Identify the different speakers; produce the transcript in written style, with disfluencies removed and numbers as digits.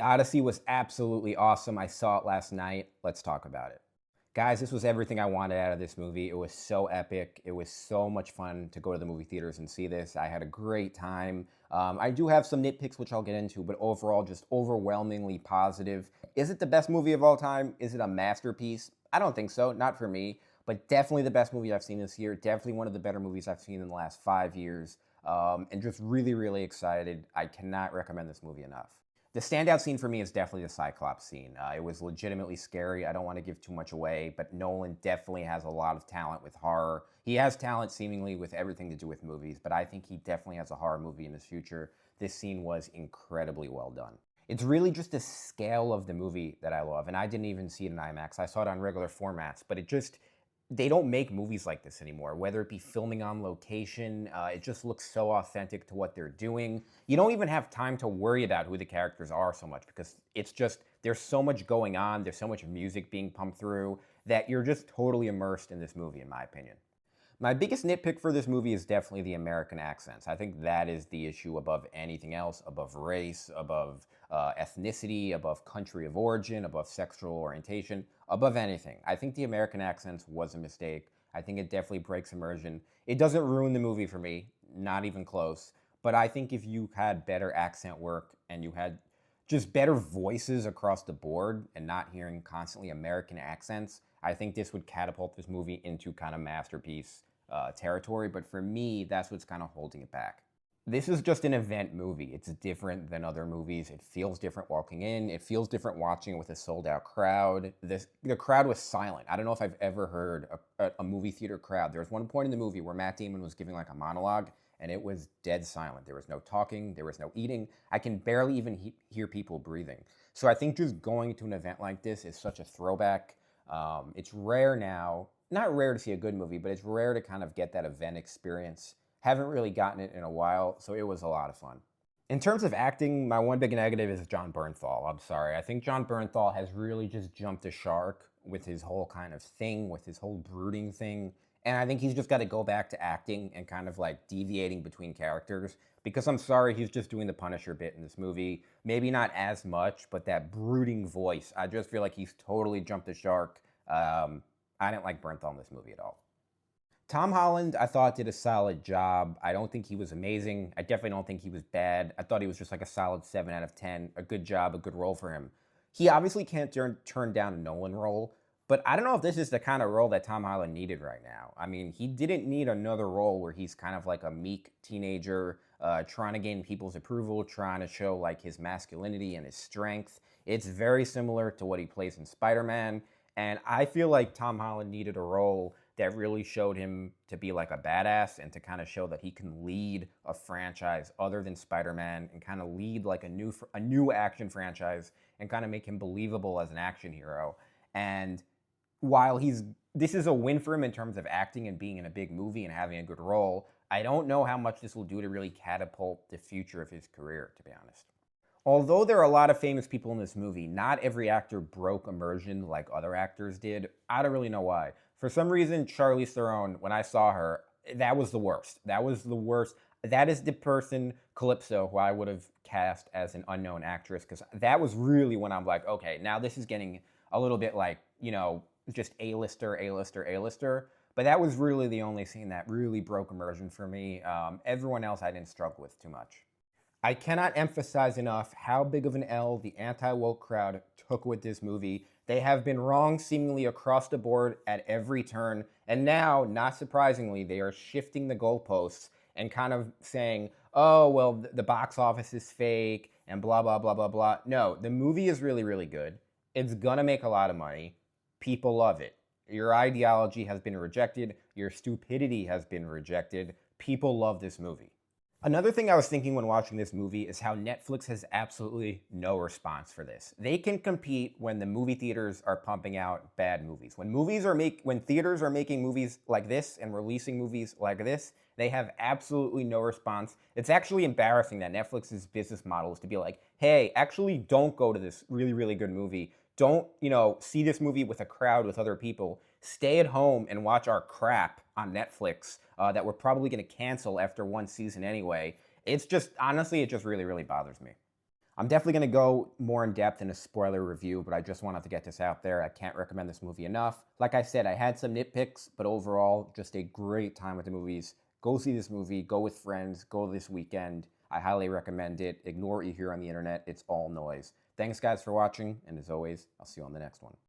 Speaker 1: Odyssey was absolutely awesome. I saw it last night. Let's talk about it. Guys, this was everything I wanted out of this movie. It was so epic. It was so much fun to go to the movie theaters and see this. I had a great time. I do have some nitpicks, which I'll get into, but overall, just overwhelmingly positive. Is it the best movie of all time? Is it a masterpiece? I don't think so. Not for me, but definitely the best movie I've seen this year. Definitely one of the better movies I've seen in the last 5 years. And just really, really excited. I cannot recommend this movie enough. The standout scene for me is definitely the Cyclops scene. It was legitimately scary. I don't want to give too much away, but Nolan definitely has a lot of talent with horror. He has talent seemingly with everything to do with movies, but I think he definitely has a horror movie in his future. This scene was incredibly well done. It's really just the scale of the movie that I love, and I didn't even see it in IMAX. I saw it on regular formats, but they don't make movies like this anymore, whether it be filming on location. It just looks so authentic to what they're doing. You don't even have time to worry about who the characters are so much because it's just, there's so much going on, there's so much music being pumped through that you're just totally immersed in this movie, in my opinion. My biggest nitpick for this movie is definitely the American accents. I think that is the issue above anything else, above race, above ethnicity, above country of origin, above sexual orientation, above anything. I think the American accents was a mistake. I think it definitely breaks immersion. It doesn't ruin the movie for me, not even close. But I think if you had better accent work and you had just better voices across the board and not hearing constantly American accents, I think this would catapult this movie into kind of masterpiece territory. But for me, that's what's kind of holding it back. This is just an event movie. It's different than other movies. It feels different walking in. It feels different watching it with a sold out crowd. The crowd was silent. I don't know if I've ever heard a movie theater crowd. There was one point in the movie where Matt Damon was giving like a monologue and it was dead silent. There was no talking. There was no eating. I can barely even hear people breathing. So I think just going to an event like this is such a throwback. It's rare now, not rare to see a good movie, but it's rare to kind of get that event experience. Haven't really gotten it in a while, so it was a lot of fun. In terms of acting, my one big negative is John Bernthal. I'm sorry. I think John Bernthal has really just jumped the shark with his whole kind of thing, with his whole brooding thing. And I think he's just got to go back to acting and kind of like deviating between characters. Because I'm sorry, he's just doing the Punisher bit in this movie. Maybe not as much, but that brooding voice, I just feel like he's totally jumped the shark. I didn't like Bernthal in this movie at all. Tom Holland, I thought did a solid job. I don't think he was amazing. I definitely don't think he was bad. I thought he was just like a solid 7 out of 10. A good job, a good role for him. He obviously can't turn down a Nolan role, but I don't know if this is the kind of role that Tom Holland needed right now. I mean, he didn't need another role where he's kind of like a meek teenager, trying to gain people's approval, trying to show like his masculinity and his strength. It's very similar to what he plays in Spider-Man, and I feel like Tom Holland needed a role that really showed him to be like a badass and to kind of show that he can lead a franchise other than Spider-Man and kind of lead like a new action franchise and kind of make him believable as an action hero. And while this is a win for him in terms of acting and being in a big movie and having a good role, I don't know how much this will do to really catapult the future of his career, to be honest. Although there are a lot of famous people in this movie, not every actor broke immersion like other actors did. I don't really know why. For some reason, Charlize Theron, when I saw her, that was the worst. That was the worst. That is the person, Calypso, who I would have cast as an unknown actress, because that was really when I'm like, okay, now this is getting a little bit like, just A-lister, A-lister, A-lister. But that was really the only scene that really broke immersion for me. Everyone else I didn't struggle with too much. I cannot emphasize enough how big of an L the anti-woke crowd took with this movie. They have been wrong seemingly across the board at every turn, and now, not surprisingly, they are shifting the goalposts and kind of saying, oh, well, the box office is fake, and blah, blah, blah, blah, blah. No, the movie is really, really good. It's gonna make a lot of money. People love it. Your ideology has been rejected. Your stupidity has been rejected. People love this movie. Another thing I was thinking when watching this movie is how Netflix has absolutely no response for this. They can compete when the movie theaters are pumping out bad movies. When theaters are making movies like this and releasing movies like this, they have absolutely no response. It's actually embarrassing that Netflix's business model is to be like, "Hey, actually don't go to this really really good movie. Don't, see this movie with a crowd with other people. Stay at home and watch our crap on Netflix that we're probably going to cancel after one season anyway." It's just, honestly, it just really, really bothers me. I'm definitely going to go more in depth in a spoiler review, but I just wanted to get this out there. I can't recommend this movie enough. Like I said, I had some nitpicks, but overall, just a great time with the movies. Go see this movie. Go with friends. Go this weekend. I highly recommend it. Ignore what you hear on the internet. It's all noise. Thanks, guys, for watching. And as always, I'll see you on the next one.